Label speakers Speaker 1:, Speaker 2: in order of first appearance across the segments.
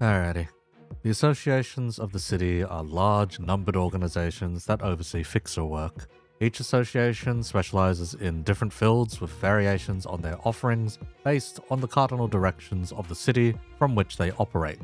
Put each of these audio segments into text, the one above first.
Speaker 1: Alrighty. The associations of the city are large, numbered organizations that oversee fixer work. Each association specializes in different fields with variations on their offerings based on the cardinal directions of the city from which they operate.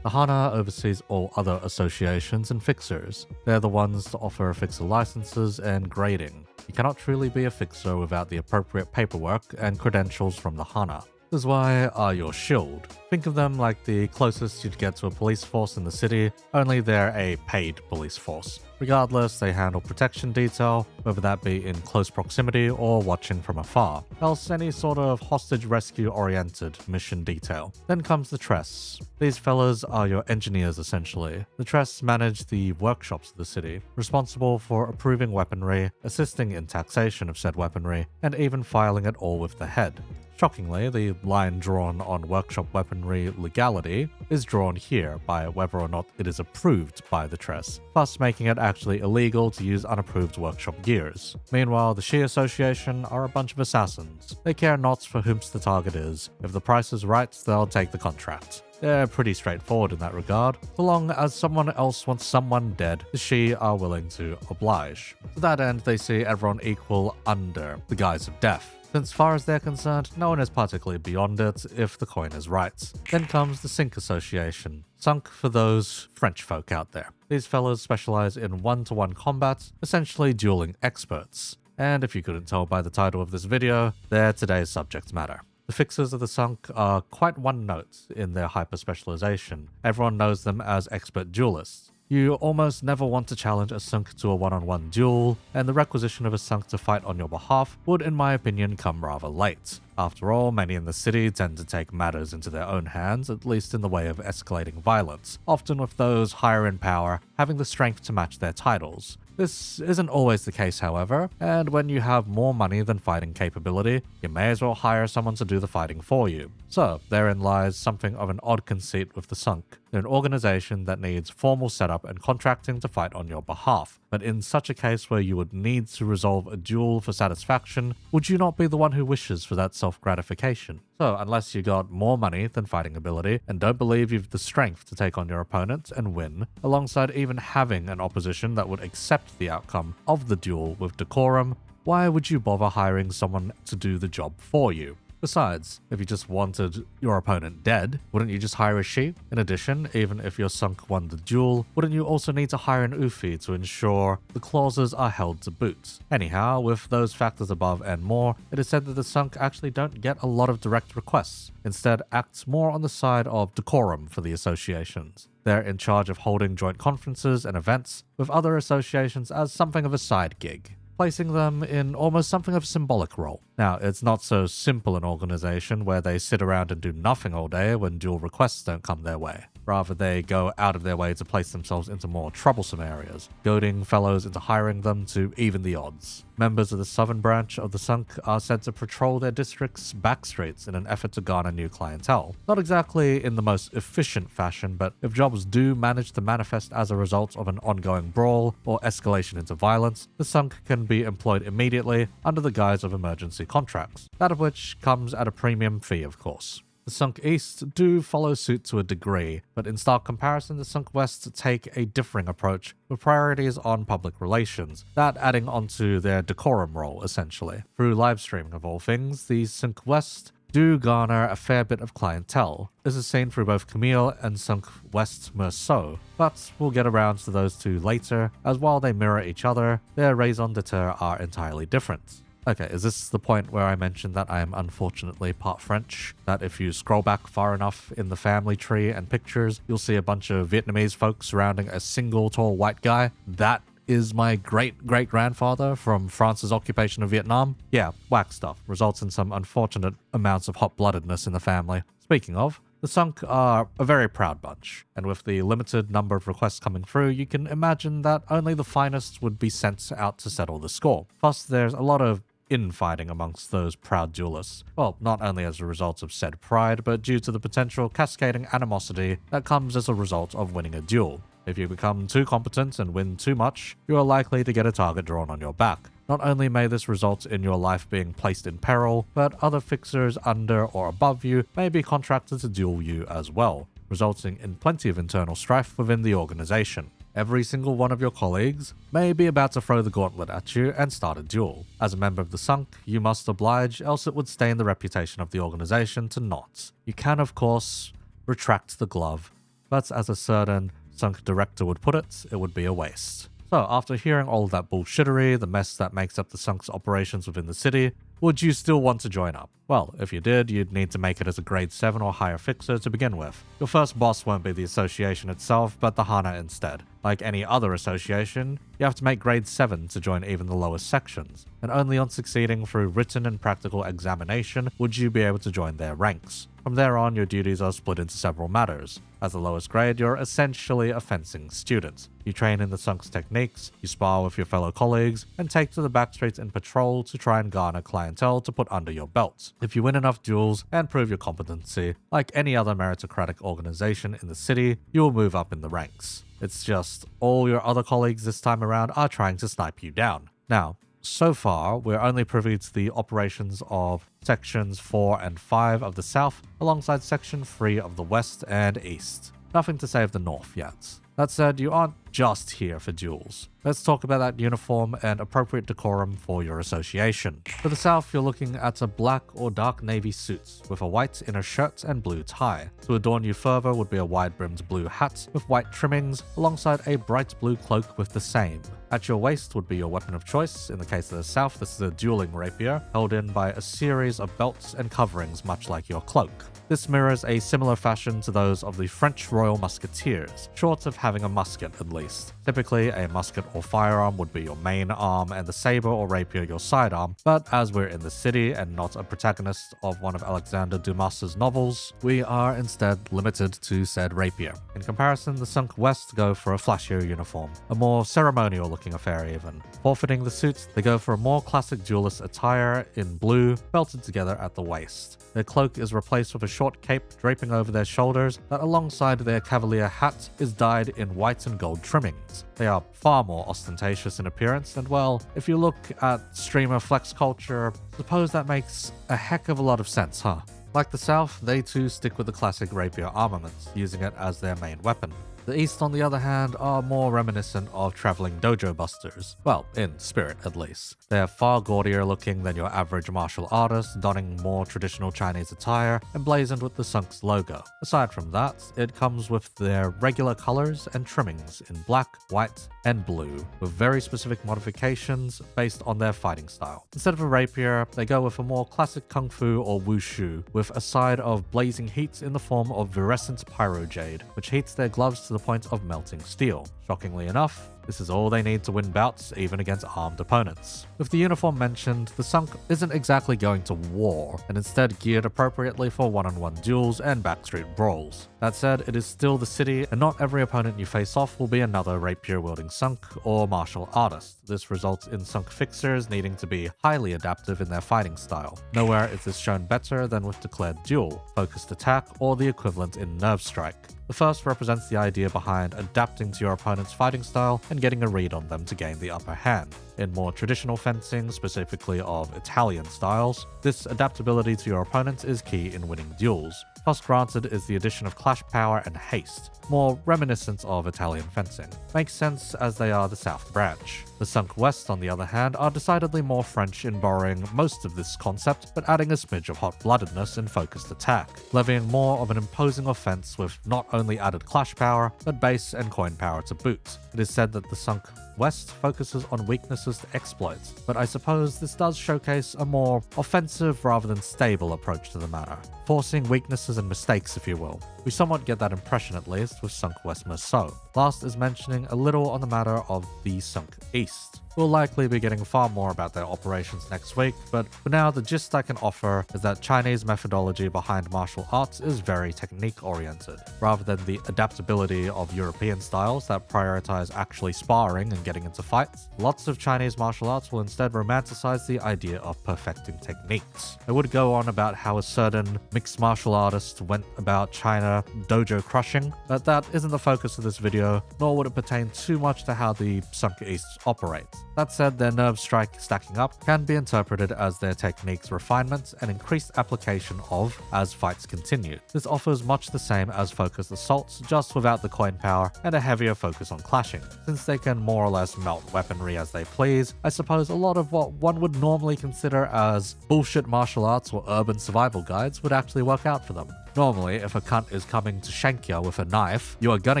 Speaker 1: The Hana oversees all other associations and fixers. They're the ones to offer fixer licenses and grading. You cannot truly be a fixer without the appropriate paperwork and credentials from the Hana. This is why are your shield. Think of them like the closest you'd get to a police force in the city, only they're a paid police force. Regardless, they handle protection detail, whether that be in close proximity or watching from afar, else any sort of hostage rescue-oriented mission detail. Then comes the Tress. These fellas are your engineers essentially. The Tress manage the workshops of the city, responsible for approving weaponry, assisting in taxation of said weaponry, and even filing it all with the head. Shockingly, the line drawn on workshop weaponry legality is drawn here by whether or not it is approved by the Tress, thus making it actually illegal to use unapproved workshop gears. Meanwhile, the Shia Association are a bunch of assassins. They care not for whom's the target is. If the price is right, they'll take the contract. They're pretty straightforward in that regard. So long as someone else wants someone dead, the Shi are willing to oblige. To that end, they see everyone equal under the guise of death. Since far as they're concerned, no one is particularly beyond it if the coin is right. Then comes the Cinq Association. Cinq for those French folk out there. These fellows specialize in one-to-one combat, essentially dueling experts. And if you couldn't tell by the title of this video, they're today's subject matter. The fixers of the Cinq are quite one note in their hyper-specialization. Everyone knows them as expert duelists. You almost never want to challenge a Cinq to a one-on-one duel, and the requisition of a Cinq to fight on your behalf would, in my opinion, come rather late. After all, many in the city tend to take matters into their own hands, at least in the way of escalating violence, often with those higher in power having the strength to match their titles. This isn't always the case, however, and when you have more money than fighting capability, you may as well hire someone to do the fighting for you. So, therein lies something of an odd conceit with the Cinq. They're an organization that needs formal setup and contracting to fight on your behalf, but in such a case where you would need to resolve a duel for satisfaction, would you not be the one who wishes for that self-gratification? So, unless you got more money than fighting ability, and don't believe you've the strength to take on your opponent and win, alongside even having an opposition that would accept the outcome of the duel with decorum, why would you bother hiring someone to do the job for you? Besides, if you just wanted your opponent dead, wouldn't you just hire a Shi? In addition, even if your Cinq won the duel, wouldn't you also need to hire an Ufi to ensure the clauses are held to boot? Anyhow, with those factors above and more, it is said that the Cinq actually don't get a lot of direct requests, instead acts more on the side of decorum for the associations. They're in charge of holding joint conferences and events with other associations as something of a side gig, placing them in almost something of a symbolic role. Now, it's not so simple an organization where they sit around and do nothing all day when dual requests don't come their way. Rather, they go out of their way to place themselves into more troublesome areas, goading fellows into hiring them to even the odds. Members of the southern branch of the Cinq are said to patrol their district's backstreets in an effort to garner new clientele. Not exactly in the most efficient fashion, but if jobs do manage to manifest as a result of an ongoing brawl or escalation into violence, the Cinq can be employed immediately under the guise of emergency contracts, that of which comes at a premium fee, of course. The Cinq East do follow suit to a degree, but in stark comparison, the Cinq West take a differing approach with priorities on public relations, that adding onto their decorum role, essentially. Through live streaming of all things, the Cinq West do garner a fair bit of clientele. This is seen through both Camille and Cinq West Meursault, but we'll get around to those two later, as while they mirror each other, their raison d'etre are entirely different. Okay, is this the point where I mentioned that I am unfortunately part French? That if you scroll back far enough in the family tree and pictures, you'll see a bunch of Vietnamese folks surrounding a single tall white guy? That is my great-great-grandfather from France's occupation of Vietnam? Yeah, whack stuff. Results in some unfortunate amounts of hot-bloodedness in the family. Speaking of, the Cinq are a very proud bunch, and with the limited number of requests coming through, you can imagine that only the finest would be sent out to settle the score. Plus, there's a lot of infighting amongst those proud duelists. Well, not only as a result of said pride, but due to the potential cascading animosity that comes as a result of winning a duel. If you become too competent and win too much, you are likely to get a target drawn on your back. Not only may this result in your life being placed in peril, but other fixers under or above you may be contracted to duel you as well. resulting in plenty of internal strife within the organization. Every single one of your colleagues may be about to throw the gauntlet at you and start a duel. As a member of the Cinq, you must oblige, else it would stain the reputation of the organization to naught. You can, of course, retract the glove, but as a certain Cinq director would put it, it would be a waste. So, after hearing all of that bullshittery, the mess that makes up the Cinque's operations within the city, would you still want to join up? Well, if you did, you'd need to make it as a grade 7 or higher fixer to begin with. Your first boss won't be the association itself, but the Hana instead. Like any other association, you have to make grade 7 to join even the lowest sections, and only on succeeding through written and practical examination would you be able to join their ranks. From there on, your duties are split into several matters. As the lowest grade, you're essentially a fencing student. You train in the Cinque's techniques, you spar with your fellow colleagues, and take to the back streets in patrol to try and garner clientele to put under your belt. If you win enough duels and prove your competency, like any other meritocratic organization in the city, you will move up in the ranks. It's just all your other colleagues this time around are trying to snipe you down. Now, so far, we're only privy to the operations of Sections 4 and 5 of the South, alongside Section 3 of the West and East. Nothing to say of the North yet. That said, you aren't just here for duels. Let's talk about that uniform and appropriate decorum for your association. For the South, you're looking at a black or dark navy suit with a white inner shirt and blue tie. To adorn you further would be a wide-brimmed blue hat with white trimmings, alongside a bright blue cloak with the same. At your waist would be your weapon of choice. In the case of the South, this is a dueling rapier, held in by a series of belts and coverings much like your cloak. This mirrors a similar fashion to those of the French Royal Musketeers, short of having a musket at least. Typically, a musket or firearm would be your main arm and the saber or rapier your sidearm, but as we're in the city and not a protagonist of one of Alexander Dumas's novels, we are instead limited to said rapier. In comparison, the Cinque West go for a flashier uniform, a more ceremonial looking affair even. Forfeiting the suit, they go for a more classic duelist attire in blue, belted together at the waist. Their cloak is replaced with a short cape draping over their shoulders that alongside their cavalier hat is dyed in white and gold trimmings. They are far more ostentatious in appearance, and well, if you look at streamer flex culture, suppose that makes a heck of a lot of sense, huh? Like the South, they too stick with the classic rapier armaments, using it as their main weapon. The East, on the other hand, are more reminiscent of traveling dojo busters. Well, in spirit at least. They are far gaudier looking than your average martial artist, donning more traditional Chinese attire, emblazoned with the Cinque's logo. Aside from that, it comes with their regular colors and trimmings in black, white, and blue, with very specific modifications based on their fighting style. Instead of a rapier, they go with a more classic kung fu or wushu, with a side of blazing heat in the form of virescent pyrojade, which heats their gloves to the point of melting steel. Shockingly enough, this is all they need to win bouts, even against armed opponents. With the uniform mentioned, the Cinque isn't exactly going to war, and instead geared appropriately for one-on-one duels and backstreet brawls. That said, it is still the city, and not every opponent you face off will be another rapier-wielding Cinque or martial artist. This results in Cinque fixers needing to be highly adaptive in their fighting style. Nowhere is this shown better than with declared duel, focused attack, or the equivalent in nerve strike. The first represents the idea behind adapting to your opponent's fighting style and getting a read on them to gain the upper hand. In more traditional fencing, specifically of Italian styles, this adaptability to your opponent is key in winning duels. Plus granted is the addition of clash power and haste, more reminiscent of Italian fencing. Makes sense as they are the South branch. The Cinque West, on the other hand, are decidedly more French in borrowing most of this concept, but adding a smidge of hot-bloodedness and focused attack, levying more of an imposing offense with not only added clash power, but base and coin power to boot. It is said that the Cinque West focuses on weaknesses to exploit, but I suppose this does showcase a more offensive rather than stable approach to the matter, forcing weaknesses and mistakes if you will. We somewhat get that impression at least with Cinque West Merceau. Last is mentioning a little on the matter of the Cinque East. We'll likely be getting far more about their operations next week, but for now the gist I can offer is that Chinese methodology behind martial arts is very technique-oriented, rather than the adaptability of European styles that prioritize actually sparring and getting into fights. Lots of Chinese martial arts will instead romanticize the idea of perfecting techniques. I would go on about how a certain mixed martial artist went about China their dojo crushing, but that isn't the focus of this video, nor would it pertain too much to how the Cinq Easts operate. That said, their nerve strike stacking up can be interpreted as their technique's refinement and increased application of as fights continue. This offers much the same as focused assaults, just without the coin power and a heavier focus on clashing. Since they can more or less melt weaponry as they please, I suppose a lot of what one would normally consider as bullshit martial arts or urban survival guides would actually work out for them. Normally, if a cunt is coming to shank you with a knife, you are gonna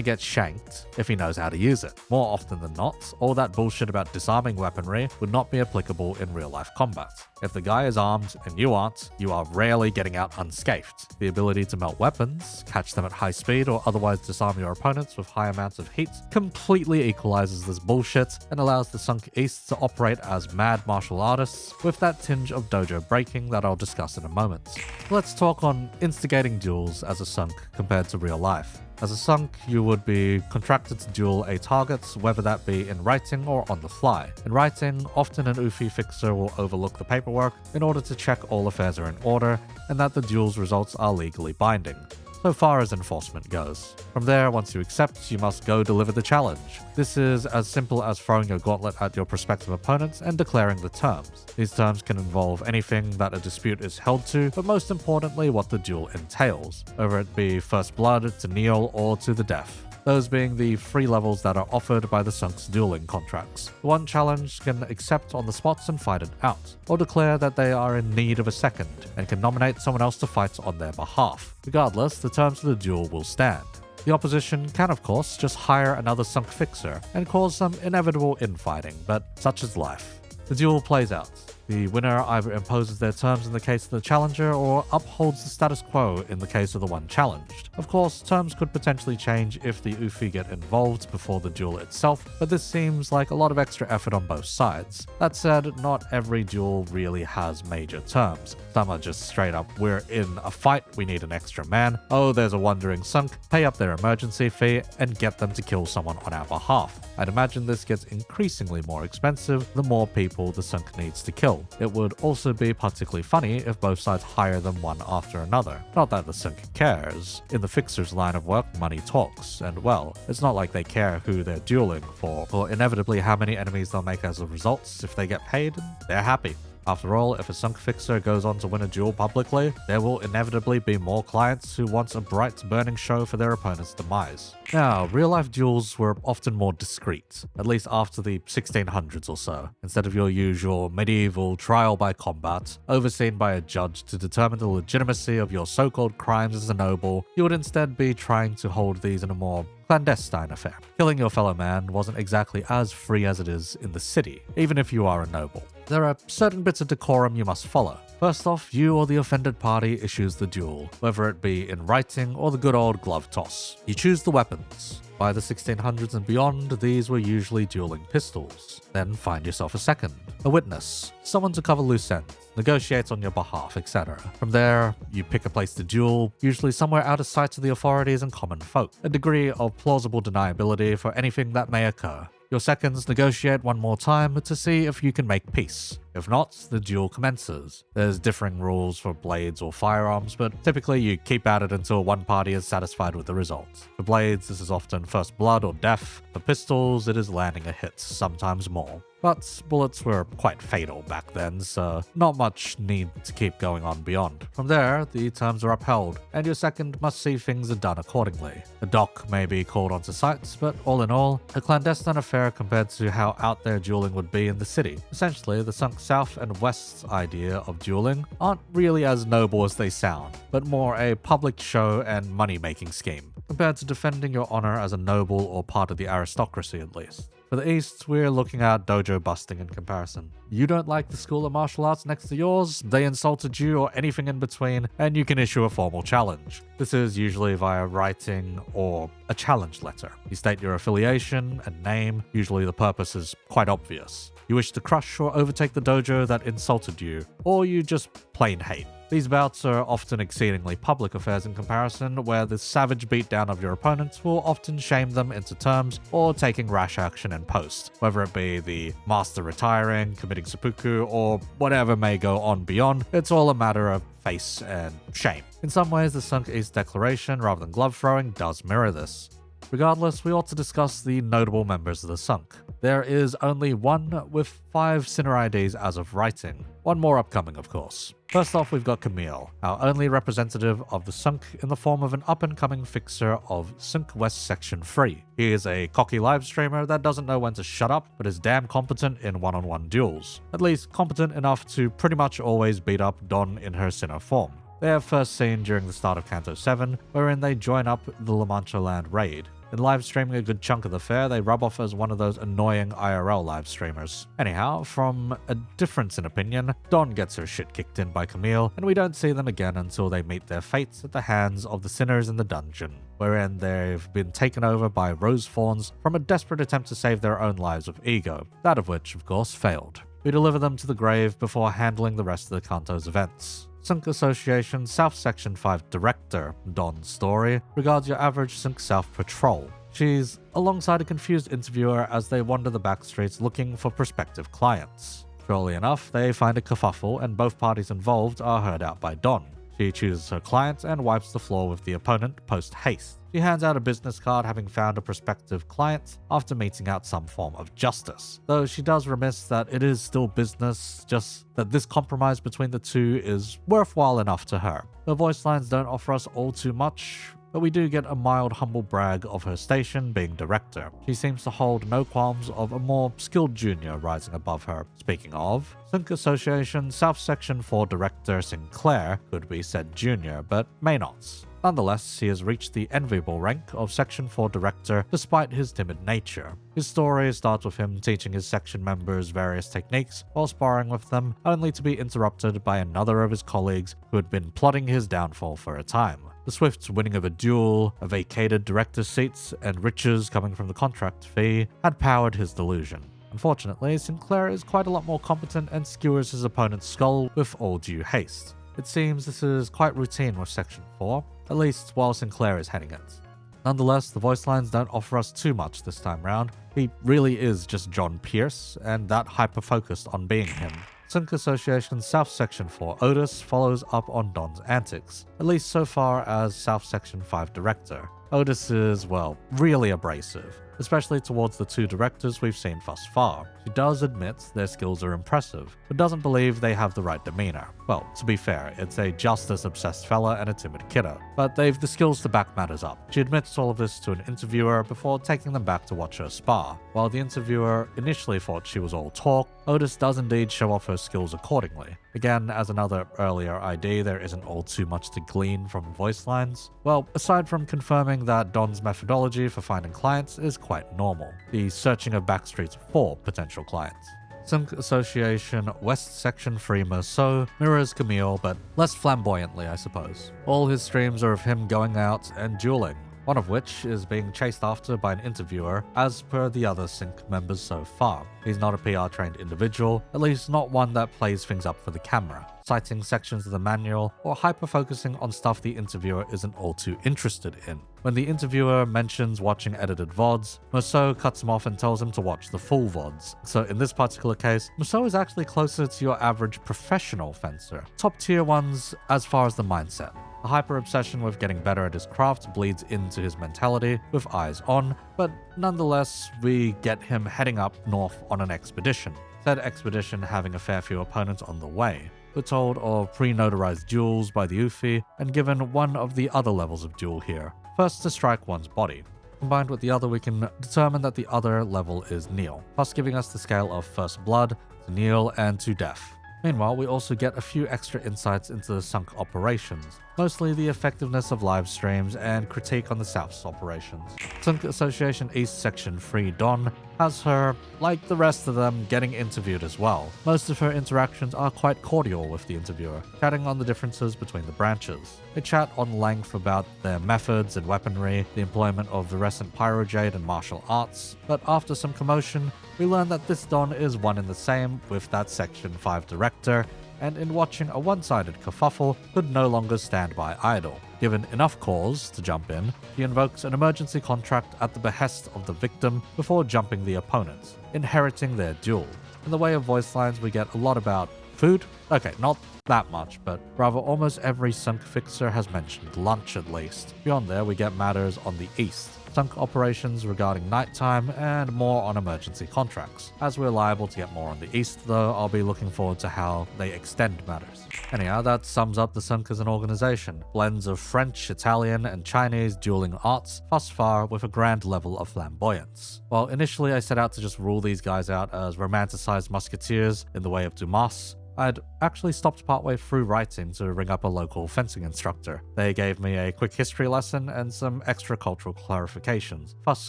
Speaker 1: get shanked if he knows how to use it. More often than not, all that bullshit about disarming weaponry would not be applicable in real-life combat. If the guy is armed and you aren't, you are rarely getting out unscathed. The ability to melt weapons, catch them at high speed, or otherwise disarm your opponents with high amounts of heat completely equalizes this bullshit and allows the Cinq Easts to operate as mad martial artists with that tinge of dojo breaking that I'll discuss in a moment. Let's talk on instigating duels as a Cinq compared to real life. As a Cinq, you would be contracted to duel a target, whether that be in writing or on the fly. In writing, often an Ufi fixer will overlook the paperwork in order to check all affairs are in order and that the duel's results are legally binding, so far as enforcement goes. From there, once you accept, you must go deliver the challenge. This is as simple as throwing your gauntlet at your prospective opponents and declaring the terms. These terms can involve anything that a dispute is held to, but most importantly what the duel entails, whether it be first blood, to kneel, or to the death. Those being the 3 levels that are offered by the Cinque's dueling contracts. One challenge can accept on the spots and fight it out, or declare that they are in need of a second, and can nominate someone else to fight on their behalf. Regardless, the terms of the duel will stand. The opposition can of course just hire another Cinq fixer and cause some inevitable infighting, but such is life. The duel plays out. The winner either imposes their terms in the case of the challenger or upholds the status quo in the case of the one challenged. Of course, terms could potentially change if the Ufi get involved before the duel itself, but this seems like a lot of extra effort on both sides. That said, not every duel really has major terms. Some are just straight up, we're in a fight, we need an extra man, oh there's a wandering Cinq, pay up their emergency fee and get them to kill someone on our behalf. I'd imagine this gets increasingly more expensive the more people the Cinq needs to kill. It would also be particularly funny if both sides hire them one after another. Not that the Cinq cares. In the fixer's line of work, money talks, and well, it's not like they care who they're dueling for, or inevitably how many enemies they'll make as a result. If they get paid, they're happy. After all, if a Cinq fixer goes on to win a duel publicly, there will inevitably be more clients who want a bright, burning show for their opponent's demise. Now, real-life duels were often more discreet, at least after the 1600s or so. Instead of your usual medieval trial by combat, overseen by a judge to determine the legitimacy of your so-called crimes as a noble, you would instead be trying to hold these in a more clandestine affair. Killing your fellow man wasn't exactly as free as it is in the city, even if you are a noble. There are certain bits of decorum you must follow. First off, you or the offended party issues the duel, whether it be in writing or the good old glove toss. You choose the weapons. By the 1600s and beyond, these were usually dueling pistols. Then find yourself a second, a witness, someone to cover loose ends, negotiate on your behalf, etc. From there, you pick a place to duel, usually somewhere out of sight of the authorities and common folk. A degree of plausible deniability for anything that may occur. Your seconds negotiate one more time to see if you can make peace. If not, the duel commences. There's differing rules for blades or firearms, but typically you keep at it until one party is satisfied with the result. For blades, this is often first blood or death. For pistols, it is landing a hit, sometimes more. But bullets were quite fatal back then, so not much need to keep going on beyond. From there, the terms are upheld, and your second must see things are done accordingly. A dock may be called onto site, but all in all, a clandestine affair compared to how out there dueling would be in the city. Essentially, the Cinq South and West's idea of dueling aren't really as noble as they sound, but more a public show and money-making scheme, compared to defending your honor as a noble or part of the aristocracy at least. For the East, we're looking at dojo busting in comparison. You don't like the school of martial arts next to yours, they insulted you or anything in between, and you can issue a formal challenge. This is usually via writing or a challenge letter. You state your affiliation and name, usually the purpose is quite obvious. You wish to crush or overtake the dojo that insulted you, or you just plain hate. These bouts are often exceedingly public affairs in comparison, where the savage beatdown of your opponents will often shame them into terms or taking rash action in post, whether it be the master retiring, committing seppuku, or whatever may go on beyond. It's all a matter of face and shame. In some ways, the Cinq East Declaration, rather than glove throwing, does mirror this. Regardless, we ought to discuss the notable members of the Cinq. There is only one with 5 Sinner IDs as of writing. One more upcoming, of course. First off, we've got Camille, our only representative of the Cinq in the form of an up-and-coming fixer of Cinq West Section 3. He is a cocky live streamer that doesn't know when to shut up, but is damn competent in one-on-one duels. At least competent enough to pretty much always beat up Dawn in her Sinner form. They are first seen during the start of Canto 7, wherein they join up the La Mancha Land raid. In live streaming a good chunk of the fair, they rub off as one of those annoying IRL live streamers. Anyhow, from a difference in opinion, Dawn gets her shit kicked in by Camille, and we don't see them again until they meet their fates at the hands of the sinners in the dungeon, wherein they've been taken over by Rose Fawns from a desperate attempt to save their own lives with ego, that of which, of course, failed. We deliver them to the grave before handling the rest of the Canto's events. Cinq Association South Section 5 Director, Dawn's story, regards your average Cinq South patrol. She's alongside a confused interviewer as they wander the back streets looking for prospective clients. Surely enough, they find a kerfuffle and both parties involved are heard out by Dawn. She chooses her client and wipes the floor with the opponent post-haste. She hands out a business card having found a prospective client after meting out some form of justice. Though she does remiss that it is still business, just that this compromise between the two is worthwhile enough to her. Her voice lines don't offer us all too much, but we do get a mild humble brag of her station being director. She seems to hold no qualms of a more skilled junior rising above her. Speaking of, Cinq Association South Section 4 Director Sinclair could be said junior, but may not. Nonetheless, he has reached the enviable rank of Section 4 Director despite his timid nature. His story starts with him teaching his section members various techniques while sparring with them, only to be interrupted by another of his colleagues who had been plotting his downfall for a time. The swift winning of a duel, a vacated director's seats, and riches coming from the contract fee had powered his delusion. Unfortunately, Sinclair is quite a lot more competent and skewers his opponent's skull with all due haste. It seems this is quite routine with Section 4, at least while Sinclair is heading it. Nonetheless, the voice lines don't offer us too much this time round. He really is just John Pierce, and that hyper-focused on being him. Cinq Association South Section 4 Otis follows up on Don's antics, at least so far as South Section 5 Director. Otis is, well, really abrasive, especially towards the 2 directors we've seen thus far. She does admit their skills are impressive, but doesn't believe they have the right demeanor. Well, to be fair, it's a justice-obsessed fella and a timid kidder, but they've the skills to back matters up. She admits all of this to an interviewer before taking them back to watch her spar. While the interviewer initially thought she was all talk, Otis does indeed show off her skills accordingly. Again, as another earlier ID, there isn't all too much to glean from voice lines. Well, aside from confirming that Don's methodology for finding clients is quite normal, the searching of backstreets for potential clients. Cinq Association West Section 3 Merceau mirrors Camille, but less flamboyantly, I suppose. All his streams are of him going out and dueling, one of which is being chased after by an interviewer, as per the other Cinq members so far. He's not a PR-trained individual, at least not one that plays things up for the camera, citing sections of the manual or hyper-focusing on stuff the interviewer isn't all too interested in. When the interviewer mentions watching edited VODs, Merceau cuts him off and tells him to watch the full VODs. So in this particular case, Merceau is actually closer to your average professional fencer, top tier ones as far as the mindset. The hyper-obsession with getting better at his craft bleeds into his mentality with eyes on, but nonetheless, we get him heading up north on an expedition. Said expedition having a fair few opponents on the way. We're told of pre-notarized duels by the Ufi and given one of the other levels of duel here. First to strike one's body. Combined with the other, we can determine that the other level is kneel, thus giving us the scale of first blood, to kneel, and to death. Meanwhile, we also get a few extra insights into the Cinq operations, mostly the effectiveness of live streams and critique on the South's operations. Cinq Association East Section 3 Dawn has her, like the rest of them, getting interviewed as well. Most of her interactions are quite cordial with the interviewer, chatting on the differences between the branches. They chat on length about their methods and weaponry, the employment of virescent pyrojade and martial arts, but after some commotion, we learn that this Dawn is one and the same with that Section 5 director, and in watching a one-sided kerfuffle could no longer stand by idle. Given enough cause to jump in, he invokes an emergency contract at the behest of the victim before jumping the opponent, inheriting their duel. In the way of voice lines, we get a lot about food. Okay, not that much, but rather almost every Cinq fixer has mentioned lunch at least. Beyond there, we get matters on the east, Cinq operations regarding nighttime, and more on emergency contracts. As we're liable to get more on the east though, I'll be looking forward to how they extend matters. Anyhow, that sums up the Cinq as an organization. Blends of French, Italian, and Chinese dueling arts, thus far with a grand level of flamboyance. While initially I set out to just rule these guys out as romanticized musketeers in the way of Dumas, I'd actually stopped partway through writing to ring up a local fencing instructor. They gave me a quick history lesson and some extra cultural clarifications, thus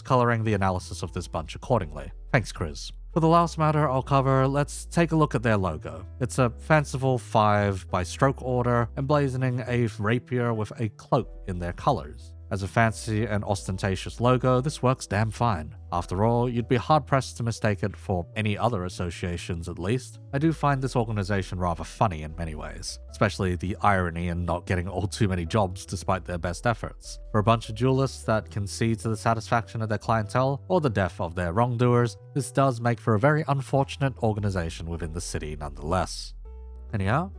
Speaker 1: coloring the analysis of this bunch accordingly. Thanks, Chris. For the last matter I'll cover, let's take a look at their logo. It's a fanciful 5 by stroke order, emblazoning a rapier with a cloak in their colors. As a fancy and ostentatious logo, this works damn fine. After all, you'd be hard-pressed to mistake it for any other associations at least. I do find this organization rather funny in many ways, especially the irony in not getting all too many jobs despite their best efforts. For a bunch of duelists that can see to the satisfaction of their clientele or the death of their wrongdoers, this does make for a very unfortunate organization within the city nonetheless. Anyhow,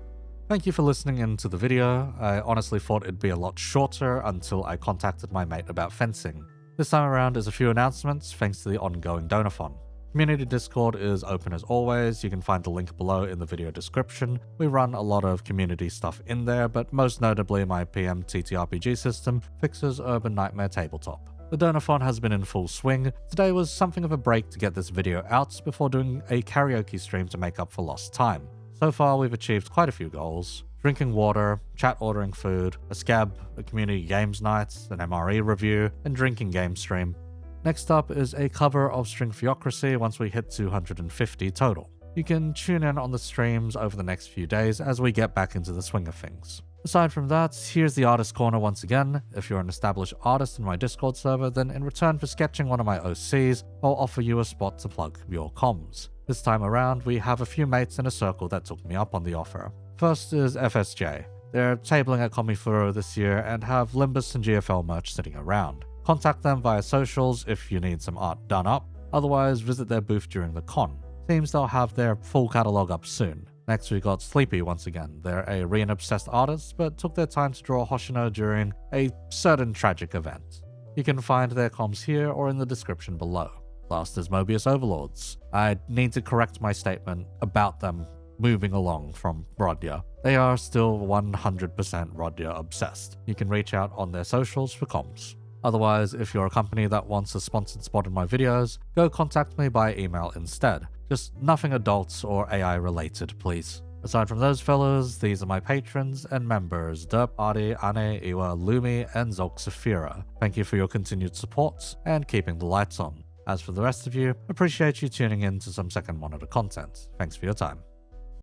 Speaker 1: thank you for listening into the video. I honestly thought it'd be a lot shorter until I contacted my mate about fencing. This time around is a few announcements thanks to the ongoing donathon. Community Discord is open as always. You can find the link below in the video description. We run a lot of community stuff in there, but most notably my PM TTRPG system fixes Urban Nightmare Tabletop. The donathon has been in full swing. Today was something of a break to get this video out before doing a karaoke stream to make up for lost time. So far, we've achieved quite a few goals. Drinking water, chat ordering food, a scab, a community games night, an MRE review, and drinking game stream. Next up is a cover of String Theocracy once we hit 250 total. You can tune in on the streams over the next few days as we get back into the swing of things. Aside from that, here's the Artist Corner once again. If you're an established artist in my Discord server, then in return for sketching one of my OCs, I'll offer you a spot to plug your comms. This time around, we have a few mates in a circle that took me up on the offer. First is FSJ. They're tabling at Comifuro this year and have Limbus and GFL merch sitting around. Contact them via socials if you need some art done up, otherwise visit their booth during the con. Seems they'll have their full catalogue up soon. Next we got Sleepy once again. They're a Rian-obsessed artist, but took their time to draw Hoshino during a certain tragic event. You can find their comms here or in the description below. Last is Mobius Overlords. I need to correct my statement about them moving along from Rodya. They are still 100% Rodya obsessed. You can reach out on their socials for comms. Otherwise, if you're a company that wants a sponsored spot in my videos, go contact me by email instead. Just nothing adults or AI related, please. Aside from those fellows, these are my patrons and members: Derp, Adi, Ane, Iwa, Lumi, and Zolk Saphira. Thank you for your continued support and keeping the lights on. As for the rest of you, appreciate you tuning in to some second monitor content. Thanks for your time.